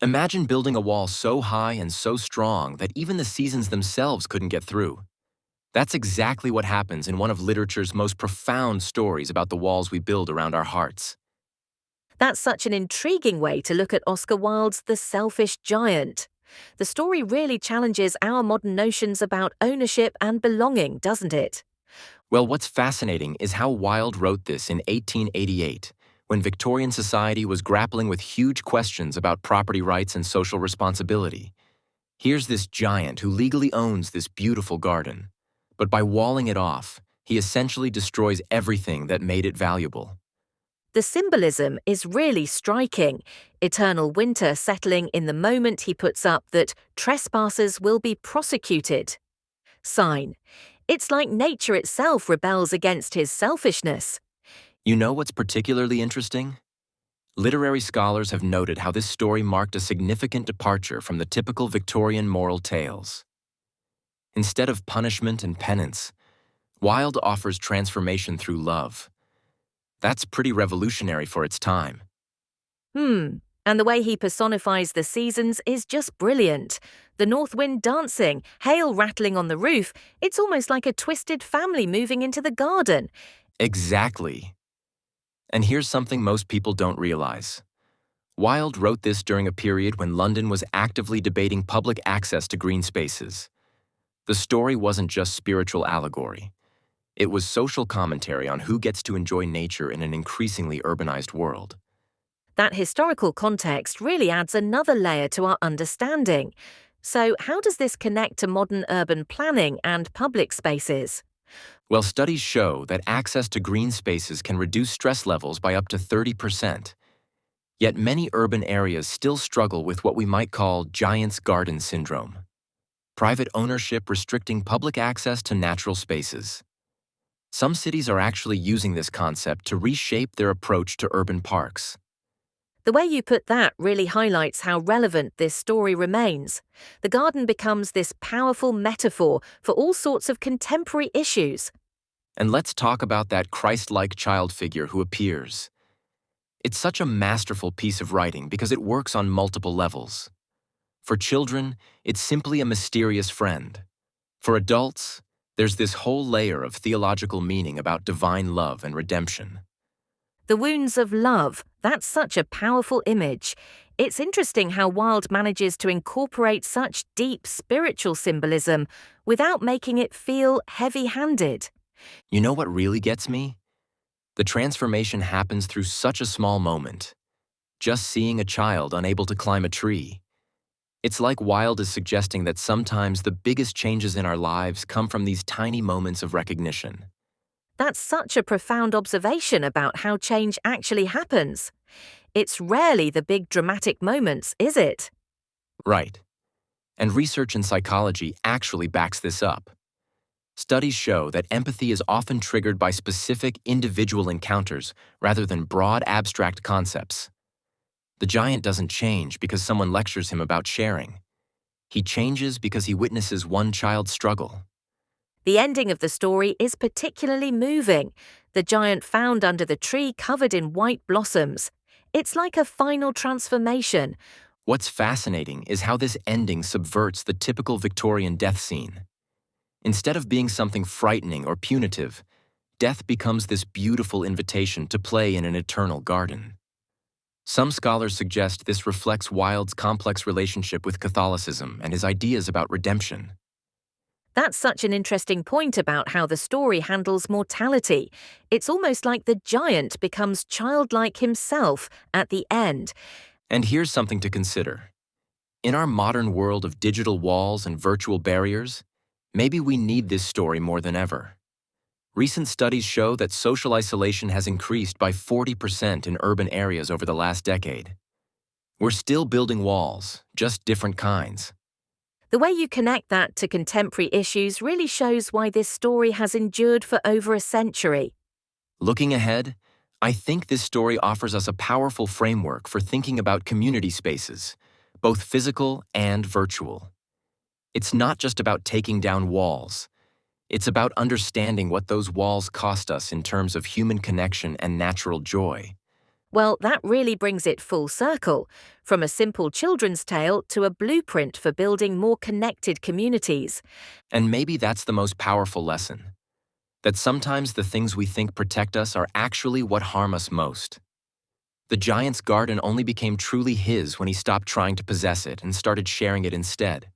Imagine building a wall so high and so strong that even the seasons themselves couldn't get through. That's exactly what happens in one of literature's most profound stories about the walls we build around our hearts. That's such an intriguing way to look at Oscar Wilde's The Selfish Giant. The story really challenges our modern notions about ownership and belonging, doesn't it? Well, what's fascinating is how Wilde wrote this in 1888, when Victorian society was grappling with huge questions about property rights and social responsibility. Here's this giant who legally owns this beautiful garden, but by walling it off, he essentially destroys everything that made it valuable. The symbolism is really striking. Eternal winter settling in the moment he puts up that trespassers will be prosecuted. Sign. It's like nature itself rebels against his selfishness. You know what's particularly interesting? Literary scholars have noted how this story marked a significant departure from the typical Victorian moral tales. Instead of punishment and penance, Wilde offers transformation through love. That's pretty revolutionary for its time. And the way he personifies the seasons is just brilliant. The north wind dancing, hail rattling on the roof, it's almost like a twisted family moving into the garden. Exactly. And here's something most people don't realize. Wilde wrote this during a period when London was actively debating public access to green spaces. The story wasn't just spiritual allegory. It was social commentary on who gets to enjoy nature in an increasingly urbanized world. That historical context really adds another layer to our understanding. So, how does this connect to modern urban planning and public spaces? Well, studies show that access to green spaces can reduce stress levels by up to 30%. Yet many urban areas still struggle with what we might call giant's garden syndrome. Private ownership restricting public access to natural spaces. Some cities are actually using this concept to reshape their approach to urban parks. The way you put that really highlights how relevant this story remains. The garden becomes this powerful metaphor for all sorts of contemporary issues. And let's talk about that Christ-like child figure who appears. It's such a masterful piece of writing because it works on multiple levels. For children, it's simply a mysterious friend. For adults, there's this whole layer of theological meaning about divine love and redemption. The wounds of love, that's such a powerful image. It's interesting how Wilde manages to incorporate such deep spiritual symbolism without making it feel heavy-handed. You know what really gets me? The transformation happens through such a small moment. Just seeing a child unable to climb a tree. It's like Wilde is suggesting that sometimes the biggest changes in our lives come from these tiny moments of recognition. That's such a profound observation about how change actually happens. It's rarely the big dramatic moments, is it? Right. And research in psychology actually backs this up. Studies show that empathy is often triggered by specific individual encounters rather than broad abstract concepts. The giant doesn't change because someone lectures him about sharing. He changes because he witnesses one child's struggle. The ending of the story is particularly moving. The giant found under the tree covered in white blossoms. It's like a final transformation. What's fascinating is how this ending subverts the typical Victorian death scene. Instead of being something frightening or punitive, death becomes this beautiful invitation to play in an eternal garden. Some scholars suggest this reflects Wilde's complex relationship with Catholicism and his ideas about redemption. That's such an interesting point about how the story handles mortality. It's almost like the giant becomes childlike himself at the end. And here's something to consider. In our modern world of digital walls and virtual barriers, maybe we need this story more than ever. Recent studies show that social isolation has increased by 40% in urban areas over the last decade. We're still building walls, just different kinds. The way you connect that to contemporary issues really shows why this story has endured for over a century. Looking ahead, I think this story offers us a powerful framework for thinking about community spaces, both physical and virtual. It's not just about taking down walls. It's about understanding what those walls cost us in terms of human connection and natural joy. Well, that really brings it full circle, from a simple children's tale to a blueprint for building more connected communities. And maybe that's the most powerful lesson, that sometimes the things we think protect us are actually what harm us most. The giant's garden only became truly his when he stopped trying to possess it and started sharing it instead.